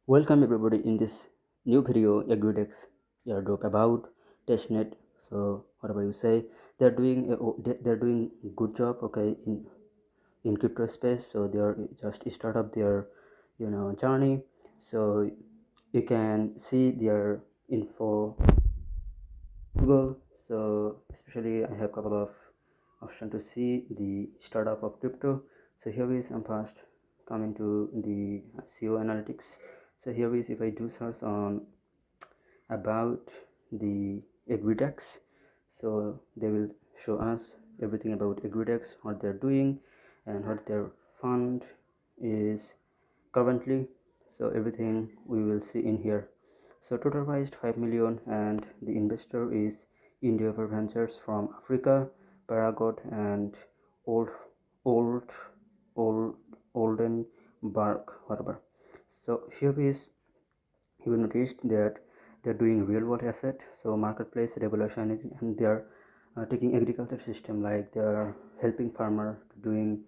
Welcome everybody in this new video AgriDex Airdrop about testnet. So whatever you say, they're doing good job, okay, in crypto space. So they are just start up their journey. So you can see their info Google. So especially I have a couple of options to see the startup of crypto. So here is I'm first coming to the SEO analytics. So here is if I do search on about the AgriDex, so they will show us everything about AgriDex, what they're doing and what their fund is currently. So everything we will see in here. So total raised 5 million and the investor is India Ventures from Africa, Paragot and old old old Oldenburg, whatever. So here is you will notice that they're doing real world asset, so marketplace revolution and they're taking agriculture system, like they're helping farmer doing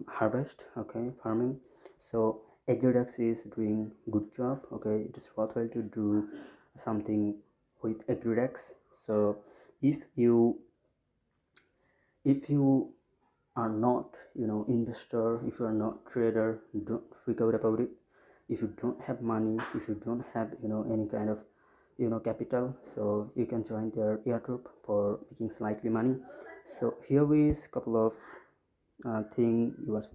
harvest, okay, farming. So AgriDex is doing good job, okay, it is worthwhile to do something with AgriDex. So if you if you are not investor, if you are not trader, don't freak out about it. If you don't have money, if you don't have any kind of capital, so you can join their airdrop for making slightly money. So here is couple of thing you are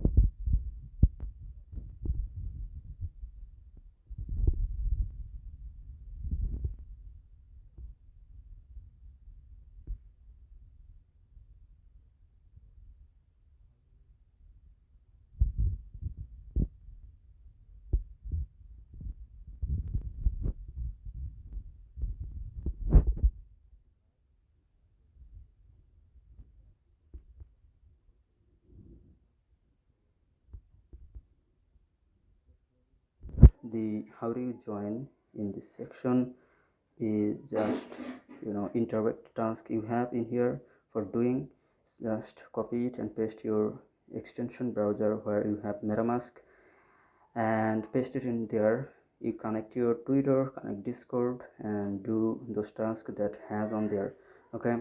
the how do you join in this section is just interact task you have in here for doing. Just copy it and paste your extension browser where you have MetaMask and paste it in there. You connect your Twitter, connect Discord and do those tasks that has on there, okay.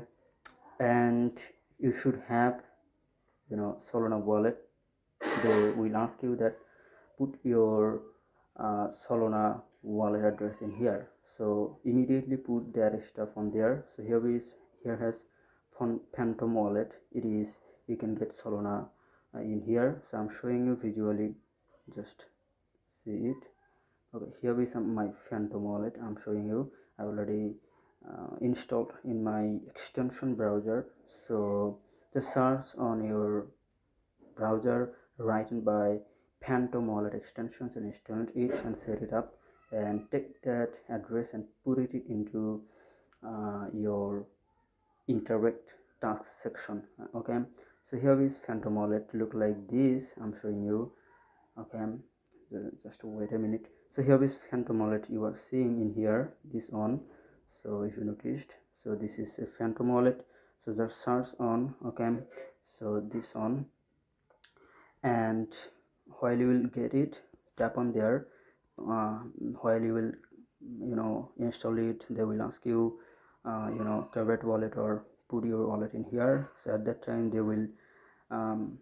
And you should have Solana wallet. They will ask you that put your Solana wallet address in here, so immediately put that stuff on there. So here has Phantom wallet. It is, you can get Solana in here. So I'm showing you visually, just see it. Okay, here is my Phantom wallet. I'm showing you. I already installed in my extension browser. So just search on your browser written by Phantom wallet extensions and install it and set it up and take that address and put it into your interact task section, okay. So here is Phantom wallet look like this. I'm showing you, okay. Just wait a minute. So here is Phantom wallet you are seeing in here, this on. So if you noticed, so this is a Phantom wallet. So just search on, okay. So this on, and while you will get it, tap on there. While you will install it, they will ask you create wallet or put your wallet in here. So at that time they will um,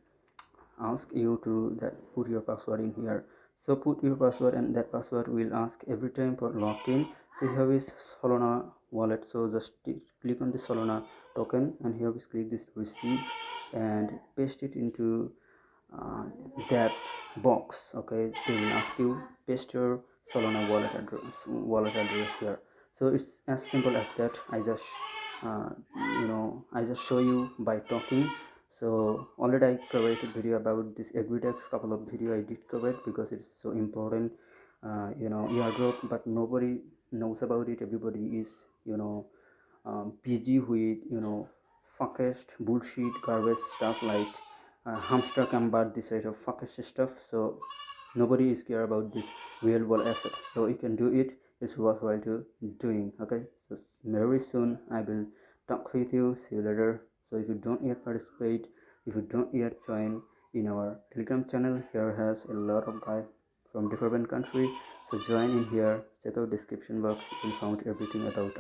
ask you to that put your password in here. So put your password and that password will ask every time for login. So here is Solana wallet. So just click on the Solana token and here we click this receive and paste it into uh, that box, okay. They will ask you paste your Solana wallet address here. So it's as simple as that. Uh, I just show you by talking. So already I created video about this AgriDex, couple of video I did cover it because it's so important, airdrop, but nobody knows about it. Everybody is busy with fuckest bullshit garbage stuff like hamster convert, this sort of fuckest stuff. So nobody is care about this real world asset. So you can do it. It's worthwhile to doing, okay. So very soon I will talk with you. See you later. So if you don't yet participate, if you don't yet join in our Telegram channel, here has a lot of guy from different country. So join in here, check out description box, you will find everything about